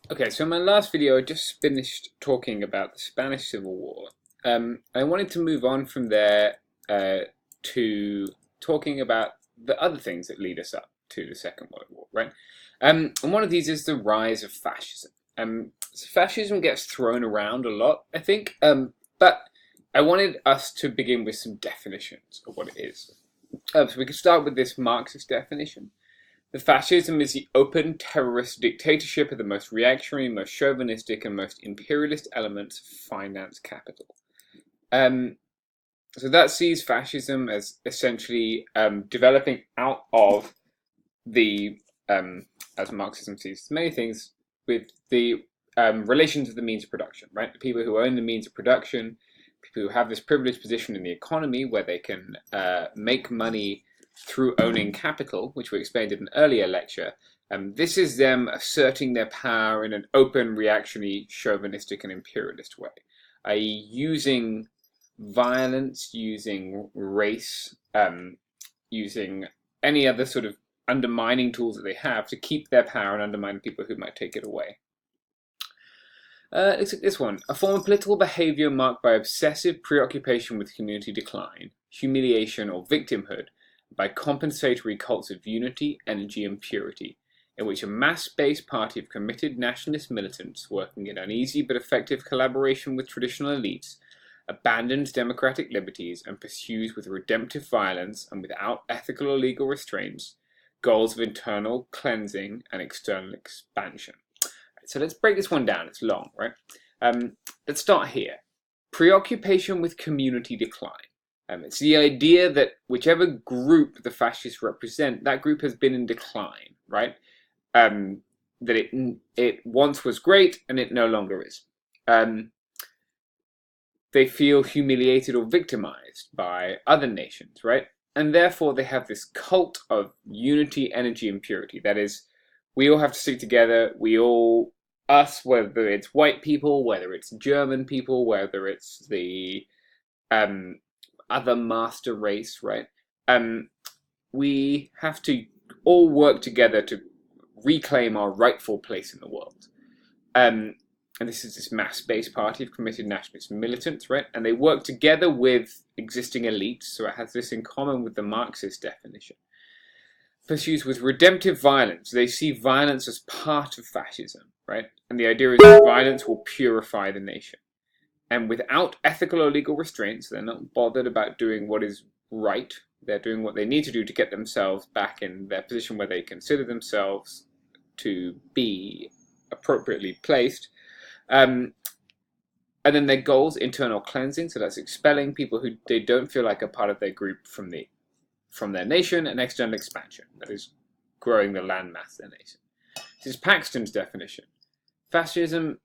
Okay, so in my last video, I just finished talking about the Spanish Civil War. I wanted to move on from there to talking about the other things that lead us up to the Second World War, right? And one of these is the rise of fascism. So fascism gets thrown around a lot, I think, but I wanted us to begin with some definitions of what it is. So we could start with this Marxist definition. The fascism is the open terrorist dictatorship of the most reactionary, most chauvinistic, and most imperialist elements of finance capital. So that sees fascism as essentially developing out of the, as Marxism sees many things, with the relations of the means of production, right? The people who own the means of production, people who have this privileged position in the economy where they can make money through owning capital, which we explained in an earlier lecture. This is them asserting their power in an open, reactionary, chauvinistic, and imperialist way, i.e. using violence, using race, using any other sort of undermining tools that they have to keep their power and undermine people who might take it away. Let's take this one. A form of political behavior marked by obsessive preoccupation with community decline, humiliation, or victimhood, by compensatory cults of unity, energy, and purity, in which a mass-based party of committed nationalist militants, working in uneasy but effective collaboration with traditional elites, abandons democratic liberties and pursues with redemptive violence and without ethical or legal restraints goals of internal cleansing and external expansion. So let's break this one down. It's long, right? Let's start here. Preoccupation with community decline. It's the idea that whichever group the fascists represent, that group has been in decline, right? That it once was great and it no longer is. They feel humiliated or victimized by other nations, right? And therefore they have this cult of unity, energy, and purity. That is, we all have to stick together. Us, whether it's white people, whether it's German people, whether it's the other master race, right? We have to all work together to reclaim our rightful place in the world. And this is this mass-based party of committed nationalist militants, right? And they work together with existing elites, so it has this in common with the Marxist definition. Pursues with redemptive violence. They see violence as part of fascism, right? And the idea is that violence will purify the nation. And without ethical or legal restraints, they're not bothered about doing what is right. They're doing what they need to do to get themselves back in their position where they consider themselves to be appropriately placed. And then their goals, internal cleansing, so that's expelling people who they don't feel like a part of their group from their nation, and external expansion, that is growing the landmass of their nation. This is Paxton's definition. Fascism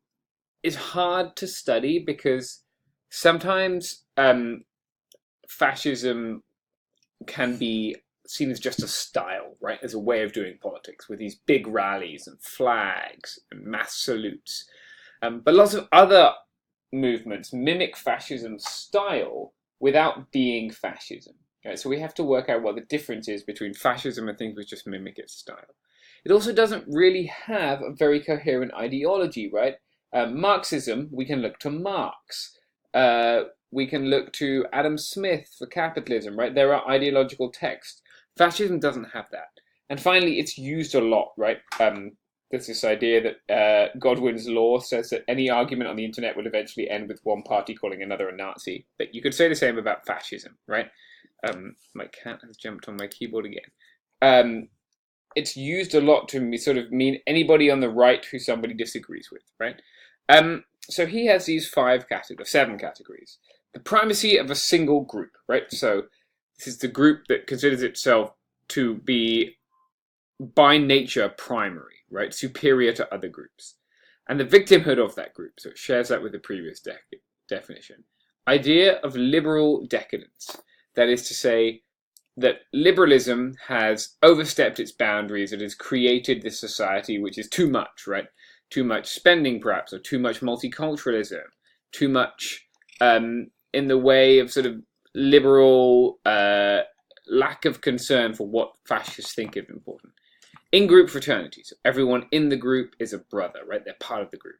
is hard to study because sometimes fascism can be seen as just a style, right, as a way of doing politics with these big rallies and flags and mass salutes. But lots of other movements mimic fascism's style without being fascism. Right? So we have to work out what the difference is between fascism and things which just mimic its style. It also doesn't really have a very coherent ideology, right? Marxism, we can look to Marx. We can look to Adam Smith for capitalism, right? There are ideological texts. Fascism doesn't have that. And finally, it's used a lot, right? There's this idea that Godwin's law says that any argument on the internet will eventually end with one party calling another a Nazi. But you could say the same about fascism, right? My cat has jumped on my keyboard again. It's used a lot to sort of mean anybody on the right who somebody disagrees with, right? So he has these 7 categories. The primacy of a single group, right? So this is the group that considers itself to be by nature primary, right? Superior to other groups. And the victimhood of that group, so it shares that with the previous definition. Idea of liberal decadence. That is to say that liberalism has overstepped its boundaries. It has created this society which is too much, right? Too much spending, perhaps, or too much multiculturalism, too much in the way of sort of liberal lack of concern for what fascists think is important. In-group fraternity. So everyone in the group is a brother, right? They're part of the group.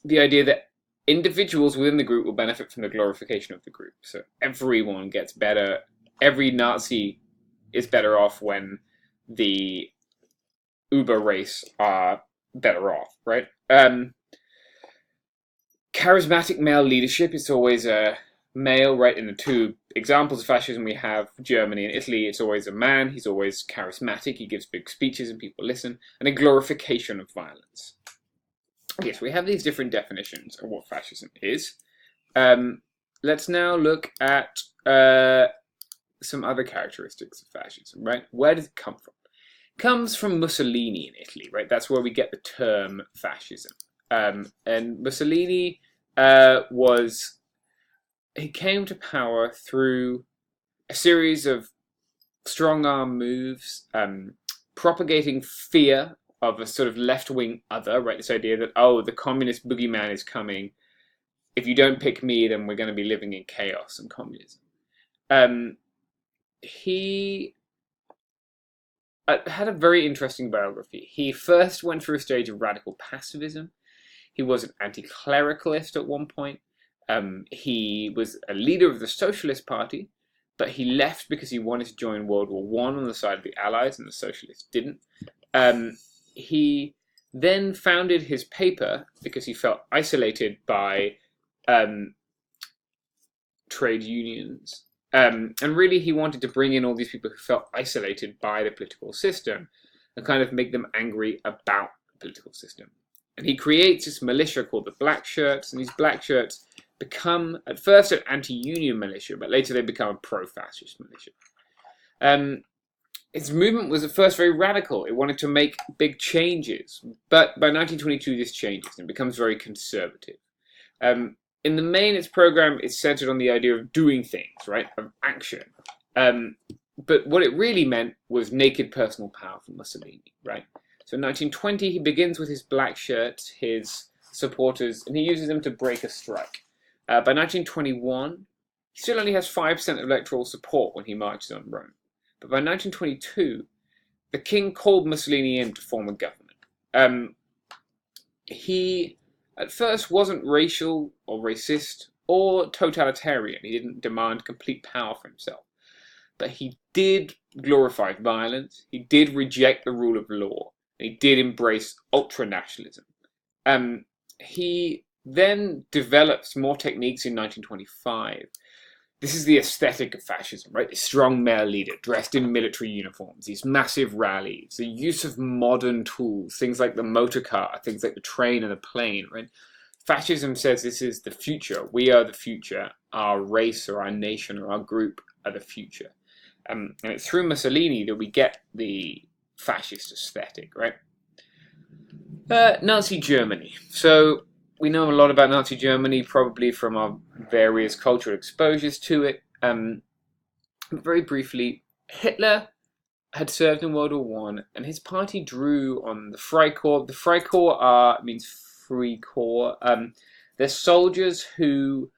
The idea that individuals within the group will benefit from the glorification of the group. So everyone gets better. Every Nazi is better off when the Uber race are better off, right? Charismatic male leadership is always a male, right? In the two examples of fascism we have, Germany and Italy, it's always a man. He's always charismatic. He gives big speeches and people listen. And a glorification of violence. Yes, we have these different definitions of what fascism is. Let's now look at some other characteristics of fascism, right? Where does it come from? It comes from Mussolini in Italy, right? That's where we get the term fascism. And Mussolini he came to power through a series of strong-arm moves, propagating fear of a sort of left-wing other, right? This idea that, oh, the communist boogeyman is coming. If you don't pick me, then we're going to be living in chaos and communism. He had a very interesting biography. He first went through a stage of radical pacifism. He was an anti-clericalist at one point. He was a leader of the Socialist Party, but he left because he wanted to join World War I on the side of the Allies, and the Socialists didn't. He then founded his paper because he felt isolated by trade unions. And really, he wanted to bring in all these people who felt isolated by the political system and kind of make them angry about the political system. And he creates this militia called the Black Shirts, and these Black Shirts become, at first, an anti-union militia, but later they become a pro-fascist militia. Its movement was at first very radical. It wanted to make big changes, but by 1922 this changes and becomes very conservative. In the main, its program is centered on the idea of doing things, right, of action. But what it really meant was naked personal power from Mussolini, right? So in 1920, he begins with his Black Shirts, his supporters, and he uses them to break a strike. By 1921, he still only has 5% of electoral support when he marches on Rome. But by 1922, the king called Mussolini in to form a government. He, at first, wasn't racial or racist or totalitarian. He didn't demand complete power for himself. But he did glorify violence. He did reject the rule of law. And he did embrace ultra-nationalism. He then develops more techniques in 1925. This is the aesthetic of fascism, right? The strong male leader dressed in military uniforms, these massive rallies, the use of modern tools, things like the motor car, things like the train and the plane, right? Fascism says this is the future. We are the future. Our race or our nation or our group are the future. And it's through Mussolini that we get the fascist aesthetic, right? Nazi Germany. So we know a lot about Nazi Germany, probably from our various cultural exposures to it. Very briefly, Hitler had served in World War I, and his party drew on the Freikorps. The Freikorps means Free Corps. They're soldiers who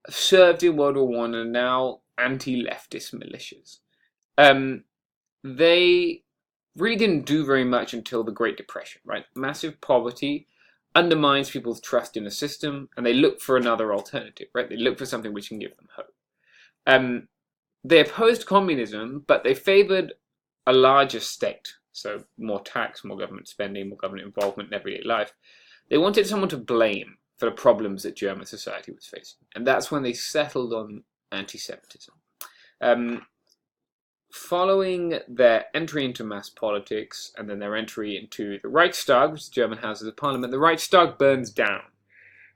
served in World War I and are now anti-leftist militias. They really didn't do very much until the Great Depression, right? Massive poverty undermines people's trust in the system, and they look for another alternative, right? They look for something which can give them hope. They opposed communism, but they favored a larger state, so more tax, more government spending, more government involvement in everyday life. They wanted someone to blame for the problems that German society was facing, and that's when they settled on anti-Semitism. Following their entry into mass politics and then their entry into the Reichstag, which is the German Houses of Parliament, the Reichstag burns down.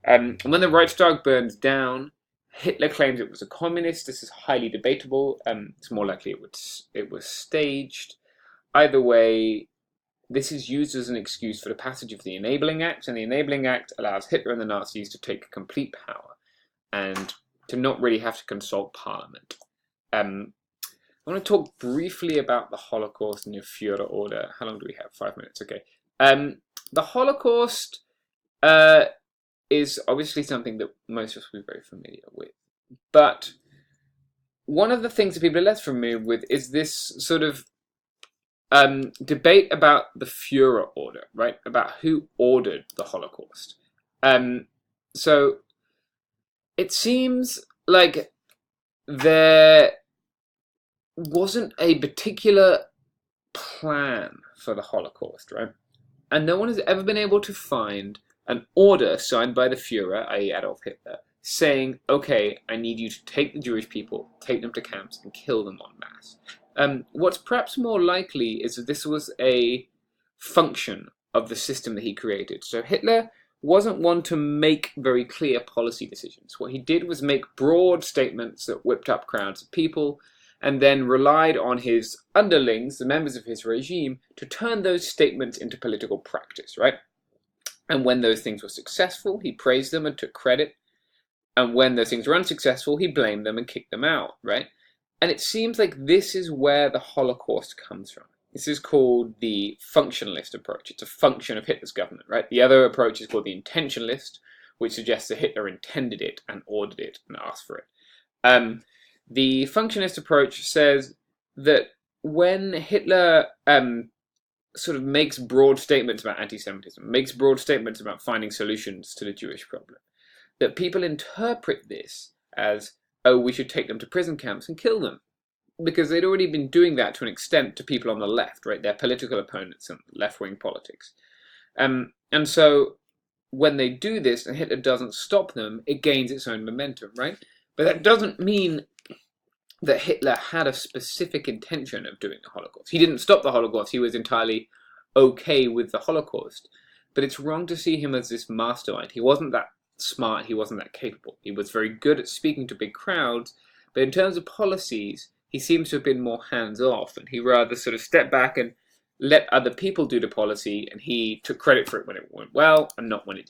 And when the Reichstag burns down, Hitler claims it was a communist. This is highly debatable. It's more likely it was staged. Either way, this is used as an excuse for the passage of the Enabling Act, and the Enabling Act allows Hitler and the Nazis to take complete power and to not really have to consult Parliament. I want to talk briefly about the Holocaust in your Führer order. How long do we have? 5 minutes, okay. The Holocaust is obviously something that most of us will be very familiar with. But one of the things that people are less familiar with is this sort of debate about the Führer order, right? About who ordered the Holocaust. So it seems like there wasn't a particular plan for the Holocaust, right? And no one has ever been able to find an order signed by the Führer, i.e. Adolf Hitler, saying, okay, I need you to take the Jewish people, take them to camps, and kill them en masse. What's perhaps more likely is that this was a function of the system that he created. So Hitler wasn't one to make very clear policy decisions. What he did was make broad statements that whipped up crowds of people, and then relied on his underlings, the members of his regime, to turn those statements into political practice, right? And when those things were successful, he praised them and took credit. And when those things were unsuccessful, he blamed them and kicked them out, right? And it seems like this is where the Holocaust comes from. This is called the functionalist approach. It's a function of Hitler's government, right? The other approach is called the intentionalist, which suggests that Hitler intended it and ordered it and asked for it. The functionalist approach says that when Hitler sort of makes broad statements about anti-Semitism, makes broad statements about finding solutions to the Jewish problem, that people interpret this as, oh, we should take them to prison camps and kill them. Because they'd already been doing that to an extent to people on the left, right? Their political opponents in left-wing politics. And so when they do this and Hitler doesn't stop them, it gains its own momentum, right? But that doesn't mean that Hitler had a specific intention of doing the Holocaust. He didn't stop the Holocaust. He was entirely okay with the Holocaust. But it's wrong to see him as this mastermind. He wasn't that smart. He wasn't that capable. He was very good at speaking to big crowds. But in terms of policies, he seems to have been more hands-off. And he rather sort of stepped back and let other people do the policy. And he took credit for it when it went well and not when it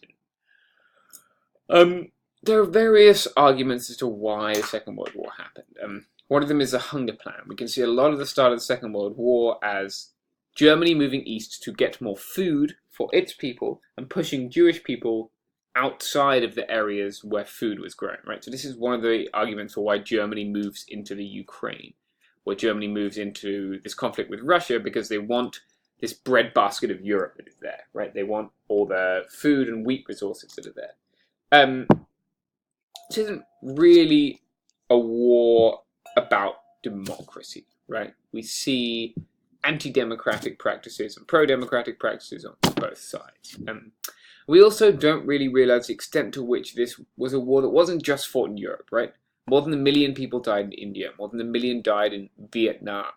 didn't. There are various arguments as to why the Second World War happened. One of them is the hunger plan. We can see a lot of the start of the Second World War as Germany moving east to get more food for its people and pushing Jewish people outside of the areas where food was grown, right? So this is one of the arguments for why Germany moves into the Ukraine, where Germany moves into this conflict with Russia because they want this breadbasket of Europe that is there, right? They want all the food and wheat resources that are there. This isn't really a war about democracy, right? We see anti-democratic practices and pro-democratic practices on both sides. We also don't really realize the extent to which this was a war that wasn't just fought in Europe, right? More than 1 million people died in India. More than 1 million died in Vietnam.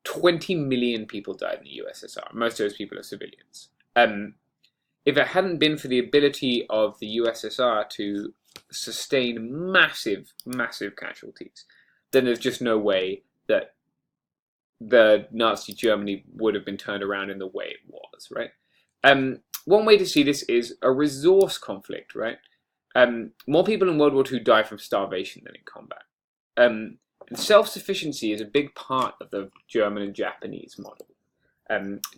20 million people died in the USSR. Most of those people are civilians. If it hadn't been for the ability of the USSR to sustain massive, massive casualties, then there's just no way that the Nazi Germany would have been turned around in the way it was, right? One way to see this is a resource conflict, right? More people in World War II die from starvation than in combat. And self-sufficiency is a big part of the German and Japanese model.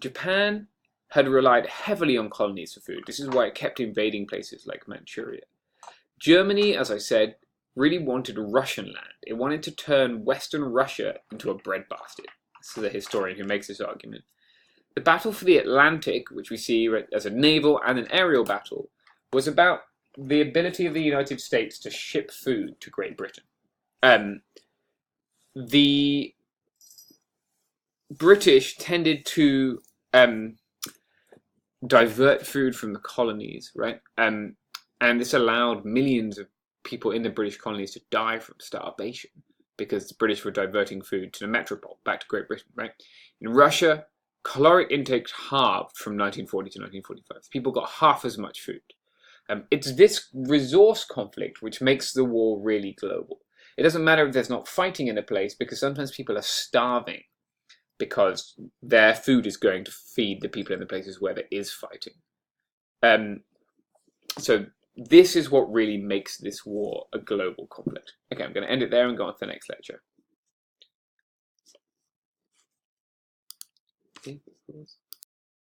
Japan had relied heavily on colonies for food. This is why it kept invading places like Manchuria. Germany, as I said, really wanted Russian land. It wanted to turn Western Russia into a breadbasket. This is a historian who makes this argument. The battle for the Atlantic, which we see as a naval and an aerial battle, was about the ability of the United States to ship food to Great Britain. The British tended to divert food from the colonies, right? And this allowed millions of people in the British colonies to die from starvation because the British were diverting food to the metropole, back to Great Britain, right? In Russia, caloric intake halved from 1940 to 1945. People got half as much food. It's this resource conflict which makes the war really global. It doesn't matter if there's not fighting in a place, because sometimes people are starving because their food is going to feed the people in the places where there is fighting. So this is what really makes this war a global conflict. Okay, I'm going to end it there and go on to the next lecture. Okay.